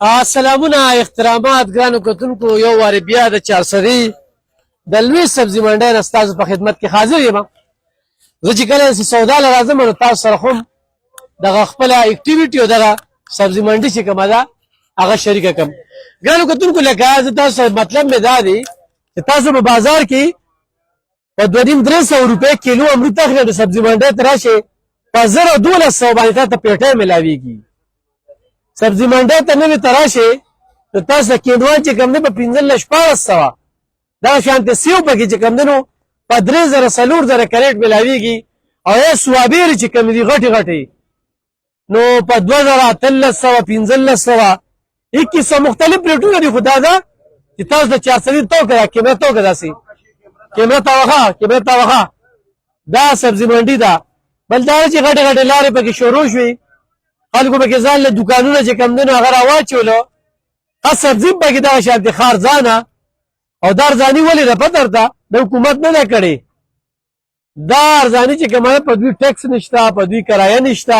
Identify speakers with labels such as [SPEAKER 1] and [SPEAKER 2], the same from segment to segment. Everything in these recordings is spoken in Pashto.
[SPEAKER 1] سلامونه احترامات ګرانو کتونکو یو وارې بیا د چارسري د لوی سبزي منډۍ نه ستاسو په خدمت کې حاضر یم. زه چې کله سودا له راځم نو تاسو سره خو دغه خپله اکټیویټي او دغه سبزي منډي چې کومه ده هغه شریکه کړم. ګرانو کتونکو لکه زه تاسو مطلب مې دا دی چې تاسو په بازار کې په 200-300 روپۍ کیلو امرود اخلئ د سبزي منډۍ ته راشئ په 1000-1200 باندې تا ته پیټۍ میلاویږي. سبزی منډۍ ته نوې ته راشئ نو تاسو ته کینډوان چې کوم دی په 1500-1400 دغه شانتې سیو پکې چې کوم دی نو په 3000-4000 کریټ میلاویږي او یا سوابېرې چې کومې دي غټې غټې نو په 2000-1300-1500 2100 مختلف ریټونه دي. خو دا ده چې تاسو د چارسري توکه ده کیمره توکه داسې کیمره تاوخه دا سبزي منډي ده. بل دا چې غټې غټې لارې پکې شروع شوې خلکو پکې ځان له دوکانونه چې کوم دی نو هغه راواچولو ښه سبزي هم پکې دغه شانتې ښه ارزانه او دا ارزاني ولې ده پته درته د حکومت نه ده کړې. دا ارزاني چې کومه په دوی ټیکس نشته په دوی کرایه نشته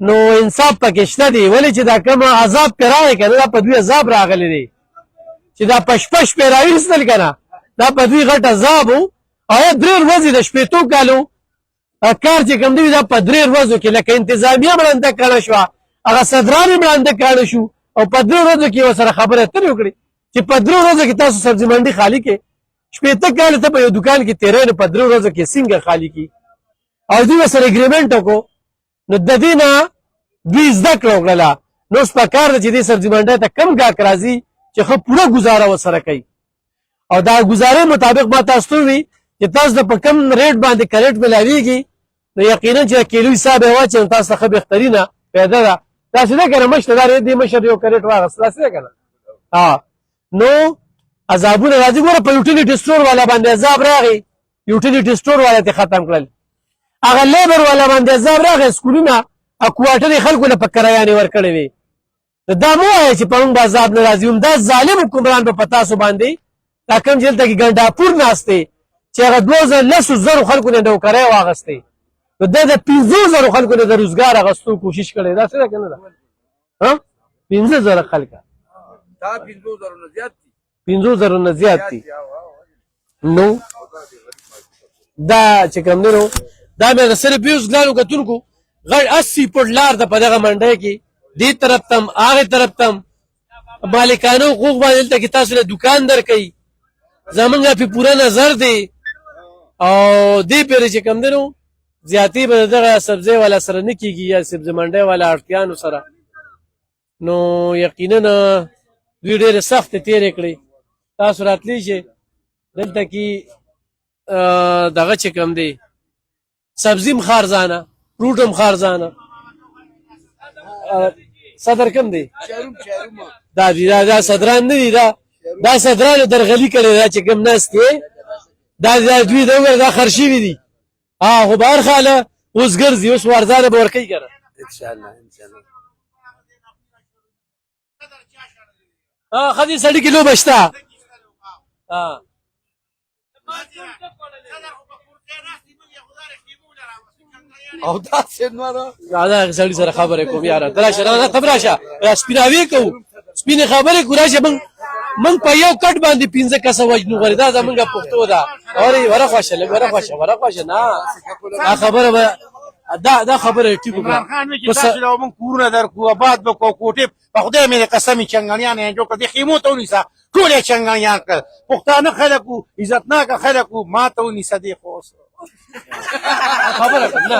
[SPEAKER 1] نو انصاف پکې شته دی. ولې چې دا کومه عذاب پرې راغی که نه دا په دوی عذاب راغلی دی چې دا پشپش پرې راویستل که نه دا په دوی غټ عذاب و او یا 3 ورځې د شپېتو کالو کار چې کوم دی دا په 3 ورځو کې لکه انتظامیه مړنده کړه شوه هغه صدران یې مړنده کړه شو او په 3 ورځو کې ورسره خبرې اترې وکړې چې په 3 ورځو کې تاسو سبزي منډي خالي کړې 80 کاله ته په یو دوکان کې تېروې نو په 3 ورځو کې څنګه خالي کړي او دوی ورسره اګریمنټ وکړو نو د دې نه دوی زده کړه وکړله. نو اوس په کار ده چې دې سبزي منډۍ ته کم ګاهک راځي چې ښه پوره ګزاره ورسره کوي او دا ګزارې مطابق ما تاسو ته ووي چې تاسو ته په کم ریټ باندې کریټ میلاویږي نو یقینا چې کیلو حساب یې واچوئ نو تاسو ته ښه بهترینه پیدا ده. داسې نه که نه مشته دا دې مشر یو کریټ واخېست داسې نه که نه نو عذابونه راځي. ګوره په یوټیلیټي سټور والا باندې عذاب راغی یوټیلیټي سټور والا ترې ختم کړل هغه لیبر والا باندې عذاب راغی سکولونه او کوارټرې خلکو له په کرایانې ورکړې وې. دا مو وایه چې په موږ به عذاب نه راځي دا ظالم حکمران به په تاسو باندې دا کوم چې دلته کې ګنډاپور ناست دی چې هغه 2000 خلکو نه نوکرۍ واخیستې نو دی د 500 خلکو نه د روزګار اخیستو کوشش کړی داسې ده که نه ده 500 خلکه 500 نه زیات دي نو دا چې کوم دی نو دا مې د صرف یو ګرانو کتونکو غټ 80 فټ لار ده په دغه منډۍ کې دې طرف تم هغې طرف تم مالکانه حقوق باندې دلته کې تاسو له دوکان درکوي زمونږ پې پوره نظر دی او دې پېرې چې کوم دی نو زیاتې به دغه سبزۍ والا سره نه کېږي یا سبزي منډۍ والا اړتیانو سره نو یقینا دوی ډېرې سختې تېرې کړې. تاسو راتلی شئ دلته کې دغه چې کوم دی سبزي هم ښه ارزانه فروټ هم ښه ارزانه. صدر کم دی دا دی دا صدران نه دي دا صدرانو درغلي کړې دا چې کوم ناست دی دا دوی دا وګوره دا خرشوي دي خو به هر حاله اوس ګرځي اوس ارزانه به ورکوي که نه انشاءالله ښه دې سړي کې لوبه شته او داسې نوره دا سړي سره خبرې کوم یاره ته راشه ته راشه سپیناوي کوو سپینې خبرې کوو راشه موږ په یو کټ باندې 15 کسه وجنو غواړي دا زمونږ پښتو ده اورې ورخوشه لږ ورخوشه نه دا خبره به دا خبره ټیک وکړه
[SPEAKER 2] تاسو له موږ کورونه درکو آباد به کو کوټې په خدای مې قسمې چنګانیان یې جوړ کړ دې خیمو ته ونیسه ټول یې چنګانیان کړ پښتانه خلک وو عزتناکه خلک وو ما ته ونیسه دې خو
[SPEAKER 1] خبره نه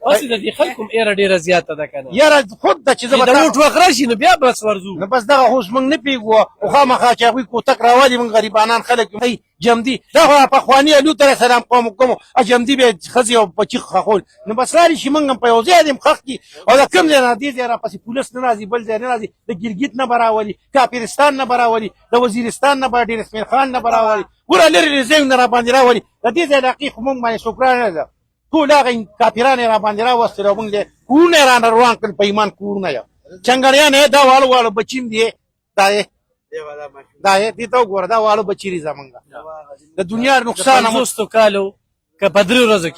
[SPEAKER 1] اوس د دې خلکو ایره ډېره زیاته ده که نه
[SPEAKER 2] یاره خود ده چې زه به
[SPEAKER 1] د ووټ وخت راشي نو بیا بس ورځو
[SPEAKER 2] نو بس دغه اوس موږ نه پوهېږو خو خامخا چې هغوی کوتک راولي موږ غریبانان خلک یو جمدي دا خو پخواني الوت علیه السلام قوم کوم جمدي به ښځې او بچي خښول نو بس رالي شي موږ هم په یو ځای دې خښ کړي او د کوم ځای نه دې ځای راپسې پولیس نه راځي بل ځای نه راځي د ګلګیت نه به راولي کافرستان نه به راولي د وزیرستان نه به ډېر اسماعیل خان نه به راولي ګوره لرې ځایونه را باندې راولي د دې ځای علاقې خو موږ باندې شکرانه نه ده ټول هغه کافران یې را باندې راوستل او موږ دې کورونه یې رانه روان کړل په ایمان کورونه یې چنګړیان یې دا واړو واړو بچي هم دي دا یې دې ته وګوره دا واړو بچي دي زمونږ د دنیا نقصان
[SPEAKER 1] 50 کالو که په 3 ورځو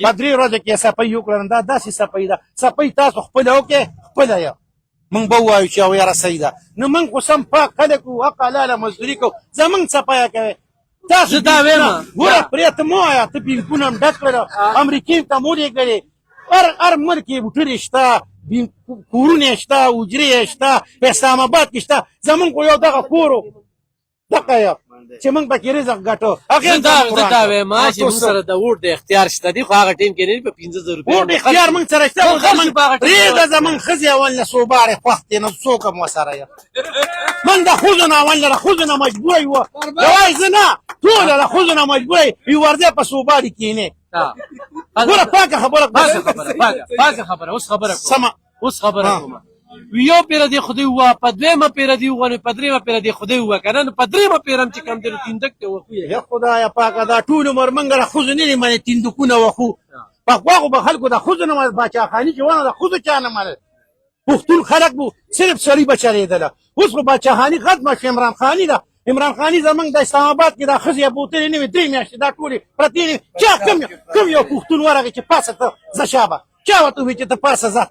[SPEAKER 1] کې
[SPEAKER 2] صفایي وکړه دا داسې صفایي ده صفایي تاسو خپله وکړئ خپله یې من به وایو چې او یاره صحیح ده نو من خو سم پاک خلک وو حق حلاله مزدوري کوو زمونږ څپایه کوئ تاسو
[SPEAKER 1] زه دا وایم
[SPEAKER 2] ګوره پرې ته مه وایه ته بینکونه هم ډک کړه امریکې ته مو لېږلې هر ملک یې موټرې شته کورونه شته حجرې شته په اسلام آباد کې شته زمونږ خو یو دغه کور و دغه یو چې موږ پکې رزق ګټو
[SPEAKER 1] زه دا وایم چې موږ سره د ووټ د اختیار شته دي خو هغه ټیم کې نه په 15,000 روپۍ
[SPEAKER 2] ووټ اختیار موږ سره شته پرېږده زمونږ ښځې اول نه صوبارې خوښ دي نو څوک هم ورسره یم موږ د ښځو نه اول نه د ښځو نه مجبوره یو یوازې زه نه ټوله د ښځو نه مجبوره یو ورځی په صوبارې کښېنې ګوره پاکه خبره
[SPEAKER 1] پاکه خبره اوس خبره کومه یو پیر دی خدای هوا په دویمه پیر دی هوا په دریمه پیر دی خدای هوا کنه په دریمه پیرم چې کم دی تیندک ته وخو
[SPEAKER 2] یا خدای پاکه دا ټول عمر منګ را خو نه منې تیندکونه وخو په خو به خلکو د خو نه باچاخانی چې ونه د خو چا نه منل پښتون خلک بو صرف سړی بچریدله اوس خو باچاخانی ختمه شي عمران خانی ده عمران خانی زمنګ د اسلام آباد کې د خزې بوتلې نه وي 3 میاشتې دا ټول پرتی چا کم یو پښتون ورغه چې پاسه ته زشابه چا وته وي چې ته پاسه زه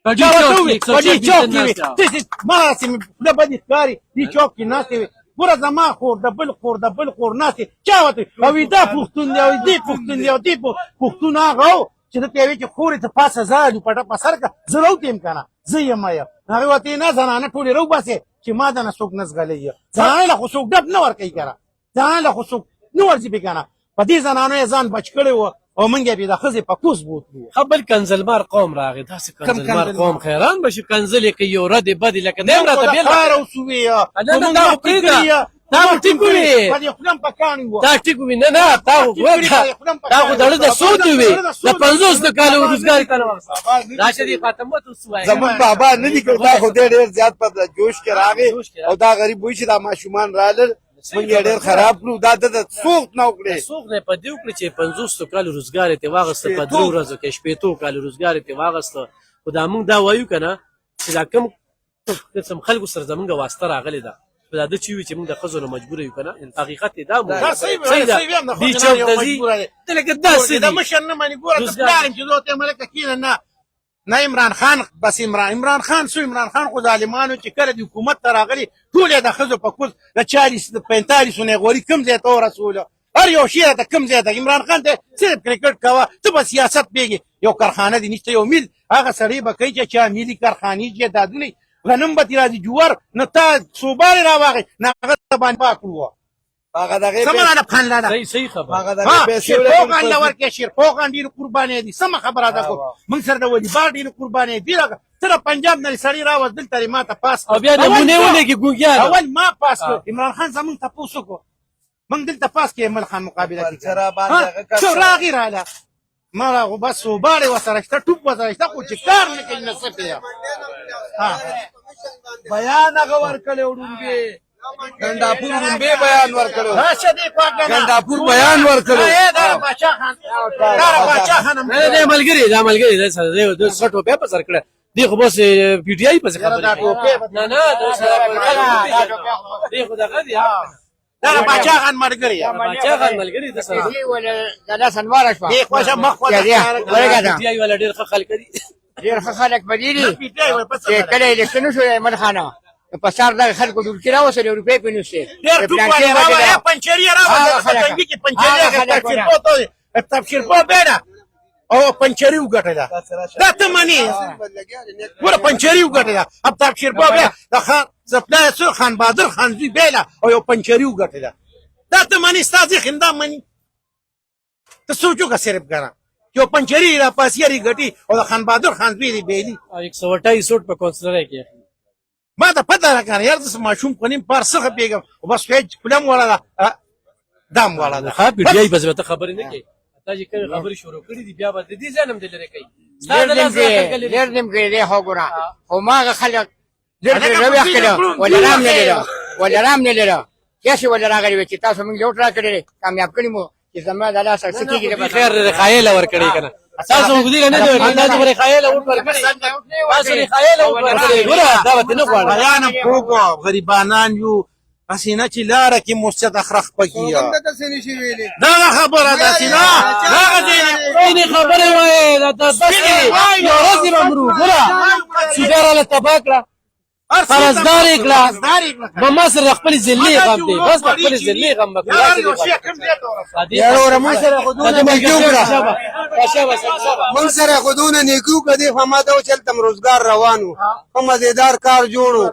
[SPEAKER 2] پدې چوک کې مراسم د بدې ښکاري دې چوک کې ناستې وي ګوره زما خور د بل خور ناستې چا ورته او دا پښتون دی او دې پښتون دی او دې پښتون هغه و چې درته یې وي چې خورې ته پاسه ځاړي پټه په سر که زه راوتیم که نه زه یم یم هغې ورته نه زنانه ټولې راوباسې چې ما دنه څوک نه زغلی یم زنانې له خو څوک ډب نه ورکوي که نه زنانې له خو څوک نه ورځي پې که نه په دې زنانو یې ځان بچ کړی و او منګه به د خزې په کوس بوتلو
[SPEAKER 1] خپل کنزلمار قوم راغی داسې کنزلمار قوم خیران بشي کنزل کې یو رد بد لکه دیم راته بیل
[SPEAKER 2] کار او سوي
[SPEAKER 1] نه دا پریدا دا ټیکوي
[SPEAKER 2] په دې خپل پکانی و
[SPEAKER 1] دا ټیکوي نه تا خو دړه د سود وي د 50 کالو روزګار کړو راشدي فاطمه تو سوای
[SPEAKER 3] زمون بابا نه دي کړه خو ډېر زیات په جوش کې راغی او دا غریب وای چې دا ماشومان رالل موږ ډېر خراب کړو دا د سوق نه وکړي
[SPEAKER 1] سوق نه په دې وکړي چې 50 کال روزګار ته واغسته په 2 ورځو کې 15 کال روزګار ته واغسته خدا موږ دا وایو کنه چې دا کوم قسم خلکو سره زمونږ واسطه راغلی ده دا د چوي چې موږ د خزو نه مجبور یو کنه حقیقت دا مو
[SPEAKER 2] صحیح ده دي چوک دزي
[SPEAKER 1] دلته داسې
[SPEAKER 2] دا مشر نه مانی ګوره ته پلان چې دوته ملک کینه نه عمران خان بس عمران خان سو عمران خان خو ظالمانو چې کله د حکومت ته راغلي ټول د خزو په کوز د 40 45 نه غوري کم ځای ته رسول هر یو شی ته کم ځای ته عمران خان ته صرف کرکټ کاوه ته په سیاست پیږي یو کارخانه دي نشته یو میل هغه سړی به کوي چې چا میلي کارخانې چې دادلې غنم به راځي جوار نه تا صوبار راوغه نه هغه باندې پاکلو
[SPEAKER 3] هغه دغه
[SPEAKER 2] سمانه پخان لاله
[SPEAKER 1] صحیح خبر
[SPEAKER 3] هغه دغه پیسې
[SPEAKER 2] ورکړي لور کې شیر پوغان ډیر قرباني دي سم خبره ده کو موږ سره د ولی بار ډیر قرباني دي تر پنجاب نه سړی راوځ دلته ما ته پاس
[SPEAKER 1] او بیا نمونه ونه کې ګوګیا
[SPEAKER 2] اول ما پاس عمران خان زمون ته پوسو کو موږ دلته پاس کې عمل خان مقابله کې
[SPEAKER 3] سره باندې
[SPEAKER 2] شو راغی رااله ما راغو بس وباره وسره شته ټوپ وسره شته خو چې کار نه کوي نصیب یا ها
[SPEAKER 3] بیان هغه ورکړی وډونګي ګنداپور رومبه بیان ورکړو
[SPEAKER 2] راشه دې پاګه
[SPEAKER 3] ګنداپور بیان ورکړو
[SPEAKER 2] دا بادشاہ خان
[SPEAKER 1] نه ملګری دا سره د سټو په پر کړه دی خو بس پی ټی آی په خبره نه دا سره دی خو دا غدي
[SPEAKER 2] دا بادشاہ خان
[SPEAKER 1] ملګری د سره
[SPEAKER 4] دا سنوار شو
[SPEAKER 2] دی خو مخ خو
[SPEAKER 1] پی ټی آی ولا ډیر خلک دي
[SPEAKER 4] ډیر خلک بدیلی چې کله الیکشن شو ایمن خانه په سر د خلکو ډول کې راوسره روپې پینوسته
[SPEAKER 2] ډیر ټوپ راوړل پنچری راوړل څنګه چې پنچری تفسیر په بیره او پنچری وګټه دا ته مانی ور پنچری وګټه اب تفسیر په بیره د خان زپلا سو خان بادر خان زی بیله او یو پنچری وګټه دا ته مانی استاد خندا مانی ته سوچو کا صرف ګرا یو پنچری را پاسيري غټي او خان بادر خان زی بیلی
[SPEAKER 1] 128 په کونسلر کې
[SPEAKER 2] ما ته پته راکړه یار د ماشوم پنیم پر څخه پیګم او بس فیج فلم ولا دام ولا ده
[SPEAKER 1] ها پیډای په ځوته خبرې نه کوي تا چې کله خبرې شروع کړې دي بیا به د دې ځانم دلری کوي
[SPEAKER 4] ډېر نیم کې له هوګرا او ما خلک ډېر روي کړو ولا رام نه لرو کیسه ولا راغلی چې تاسو موږ لوټ را کړی کامیاب کړی مو چې زما د الله سره سکیږي
[SPEAKER 1] د خیر خایل ور کړی کنه تاسو وګړي نه دی تاسو ور خایل ور کړی تاسو خایل ور کړی ګوره دا وته نه غواړم
[SPEAKER 2] بیان پوکو غریبانان یو هسې نه چې لاره کې مسجد اخرخ پکې یا
[SPEAKER 3] هم دته څه نشي ویلې
[SPEAKER 2] دغه خبره داسې نه دغه ځای
[SPEAKER 1] سپینې خبرې وایې دا بس کړې یو ورځ یې به مرو ګوره سیګار هله تباه کړه قرضدار یې کړه به ما سره خپلې ذلې غم دی بس د خپلې ذلې غم به
[SPEAKER 3] یاره وره مونږ سره خو دونه نیکي وکړه مونږ سره خو دونه نیکي وکړه دی خو ما ته و چې هلته روزګار روان و ښه مزېدار کار جوړ و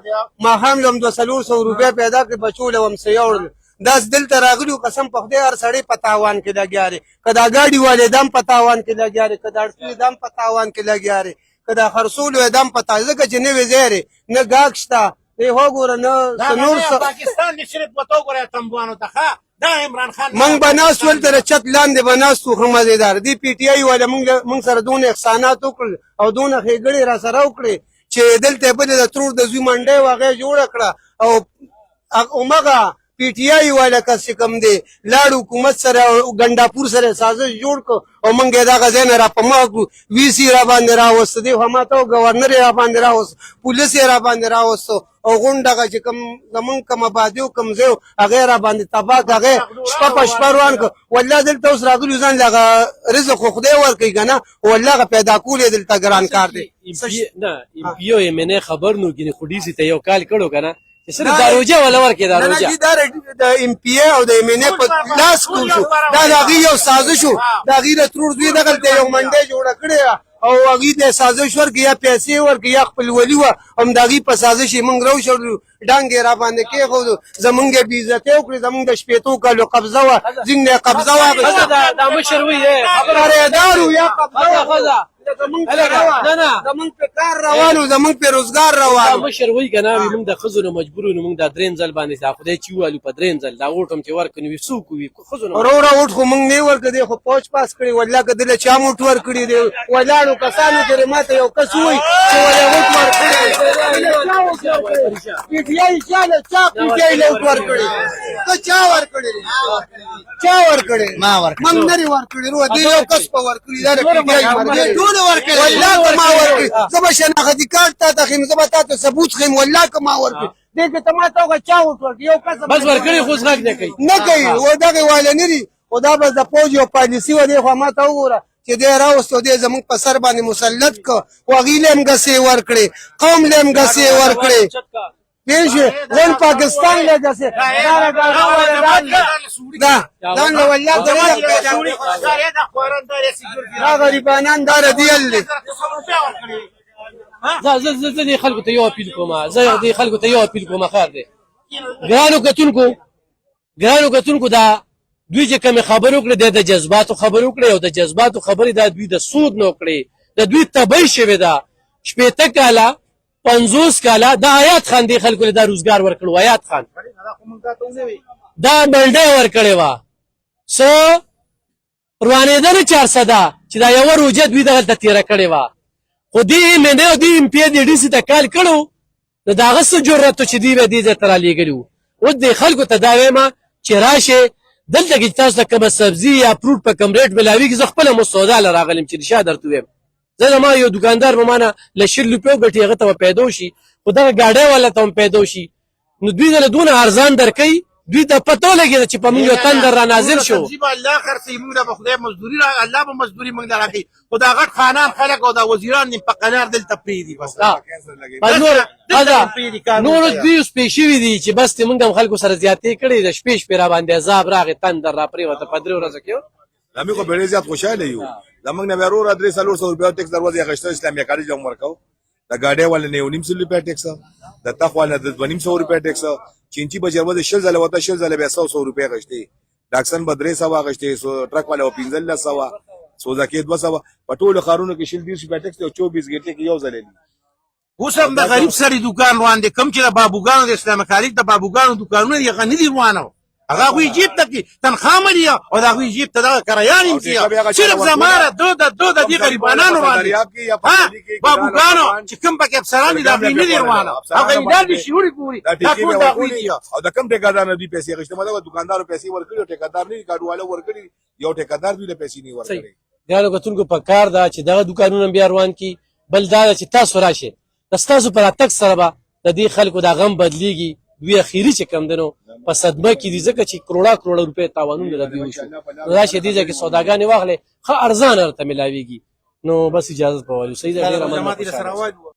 [SPEAKER 3] ماښام له هم 200 روپۍ پیدا کړې بچو له هم څه یوړل داس دلته راغلي وو قسم په خدای هر سړی په تاوان کې لګیا دی که دا ګاډي والې دا هم په تاوان کې لګیا دی که دا اړتوي دا هم په تاوان کې لګیا دی که دا خرڅولو یې دا هم په تاوان ځکه چې نوې ځای دی نه ګاګ شته دی وګوره نه نور څه
[SPEAKER 2] پاکستان دې صرف ورته وګوره تنبوانو ته ښه دا عمران خان
[SPEAKER 3] موږ به ناست ول تر چت لاندې به ناست وو ښه مزېدار دې پي ټي آی والا موږ سره دونه احسانات وکړل او دونه ښېګړې را سره وکړې چې دلته یې بلې د ترور د زوی منډۍ و هغه یې جوړه کړه او همغه پی ټي آی والا کس چې کوم دی لاړ حکومت سره ګنډاپور سره سازش جوړ کړ او موږ یې دغه ځای نه را په مخ کړو وي سي را باندې راوسته دی خو ما ته ګورنر یې را باندې راوسته پولیس یې را باندې راوسته او غونډ هغه چې کوم زمونږ کوم آبادي و کوم ځای و هغه یې را باندې تباه کړ هغه شپه په شپه روان کړ والله دلته اوس راغلي ځان له هغه رزق خو خدای ورکوي که نه والله هغه پیدا کول یې دلته ګران کار دی
[SPEAKER 1] نه ایم پی او ایم ان ای خبر نو ګینې خو ډي سي ته یو کال کړو که نه چې صرف داروجه ولا ورکې داروجه
[SPEAKER 3] د ایم پی ای او د ایم ان ای په لاس کې شو دا د هغې یو سازش و د هغې د ترور زوی دغلته یو منډۍ جوړه کړې او هغې ته سازش ورکړي یا پیسې ورکړي یا خپلولي وه هم د هغې په سازش یې موږ راوشړلو ډنګ یې را باندې کېښودو زمونږ یې بېعزتۍ وکړې زمونږ د شپېتو کالو قبضه وه ځینې نه یې قبضه واخېسته
[SPEAKER 1] دا مشر وي
[SPEAKER 3] خبرېدار و یا قبضه زمونږ په کار روان و زمونږ په روزګار روان
[SPEAKER 1] دا مشر وایي که نه وي موږ د ښځو نه مجبور نو موږ دا درېیم ځل باندې دا خدای چې ووالو په درېیم ځل دا ووټ هم چې ورکړو وي څوک وي ښځو نه
[SPEAKER 3] وروره وټ خو موږ نه ورکړی دی خو پوچ پاس کړی والله که دله چا موټ ورکړي دی ولاړو کسانو پورې ما ته یو کس ووایي چې ولې وټ ورکړی پي ټي آی چاله چا پي ټي آی له وټ ورکړی ته چا ورکړی دی چا ورکړی
[SPEAKER 4] ما ورکړی
[SPEAKER 3] موږ نه دی ورکړی رو دې یو کس په ورکړي دا د پي ټي آی ورکړي ټول ورکړي والله که ما ورکړي زه به شناختي کارت تا ته ښیم زه به تا ته ثبوت ښیم والله که ما ورکړي دې کې ته ما ته وکړه چا وټ ورکړي یو کس
[SPEAKER 1] بس ورکړي خو غږ نه کوي
[SPEAKER 3] نه کوي و دغې واله نه دي خو دا به د پوج یو پالیسي وه دی خو ما ته وګوره چې دی راوستو دی زمونږ په سر باندې مسلط کړ خو هغې له هم ګسې ورکړې قوم له هم ګسې ورکړې پوه شوې غون پاکستان له ګسې دا ځان له والله دا غریبانان دا ردیل دی
[SPEAKER 1] زه دې خلکو ته یو اپیل کوم زه دې خلکو ته یو اپیل کوم خیر دی ګرانو کتونکو دا دوی چې کومې خبرې وکړې د جذباتو خبرې وکړې او د جذباتو خبرې دا دوی د سود نه وکړې د دوی تبۍ شوې ده 80 کاله 50 کاله دا آیات خان دې خلکو له دا روزګار ورکړو آیات خان دا منډۍ ورکړې وه څه روانېده نه 400 چې دا یوه روجه دوی دغلته تېره کړې وه خو دې منډۍ او دې ایم پي دې ډي سي ته کال کړو نو د هغه څه جرأت و چې دوی به دې ځای ته رالېږلي وو اوس دې خلکو ته دا وایم چې راشئ دلته کې تاسو ته کومه سبزي یا فروټ په کم ریټ ملاویږي زه خپله مو سودا له راغلم چې رښتیا درته ووایم زه زما یو دوکاندار به مانه له 100 روپیو ګټي هغه ته به پیدا شي خو دغه ګاډۍ والا ته هم پیدا شي نو دوی دله دونه ارزان درکوي دوی ته پته ولګېده چې په موږ یو تندر را نازل شو
[SPEAKER 2] سبزي به الله خرڅوي موږ له به خدای مزدوري الله به مزدوري موږ له راکوي خو دا غټ خانان خلک او دا وزیران نیم په قنار دلته پرېږدي بس
[SPEAKER 1] نور دوی سپې شوي دي چې بس موږ هم خلکو سره زیاتې کړې د شپې شپې را باندې عذاب راغی تندر را پرېوته په 3 ورځو کې
[SPEAKER 5] زموږ خو ډېر زیات خوشحاله یو زموږ نه بیا وروره 300 روپیو ټکس دروازې اخیسته اسلامي کالج هم ورکوو د ګاډۍ والا نه 900 روپۍ ټکس د تخ والا د 250 روپۍ ټکس چینچی بجربه د 60 ځله وته 60 ځله بیا 100 روپۍ غشتي ډاکسن به 300 غشتي ټرک والا 1500 سوزاکې 200 په ټولو ښارونو کې 120 روپۍ ټکس او 24 ګټې کې یو ځل دی
[SPEAKER 2] اوس هم د غریب سړي دوکان روان دی کم چې د بابوګانو د اسلامي کالج د بابوګانو دوکانونه دي هغه نه دي روانه هغه هغوی جیب ته کې تنخواه مړي او د هغوی جیب ته دغه کرایان امسي صرف زماره دو د دې غریبانانو باندې بابوګانو چې کوم پکې افسران دي د هغوی نه دي روانه هغه ادار دي شعوري ګوري دا ټول د هغوی دي
[SPEAKER 5] او د کم ټیکادار نه دوی پیسې اخیستې مطلب دوکاندارو پیسې ورکړي او ټیکادار نه کاډواله ورکړي یو ټیکادار دوی له پیسې نه ورکړي
[SPEAKER 1] ګرانو کتونکو په کار ده چې دغه دوکانونه بیا روان کړي بل دا ده چې تاسو راشئ تاسو پر راتګ سره به د دې خلکو دا غم بدلیږي دوی اخیری چې کم دنو په صدمه کې دي ځکه چې کروڑه روپۍ تاوانونه د دوی وشو نو دا شدي چې سوداګانې واخلې ښه ارزان ورته ملاويږي نو بس اجازه په والو صحیح ده ډیر
[SPEAKER 2] جماعت سره راوړو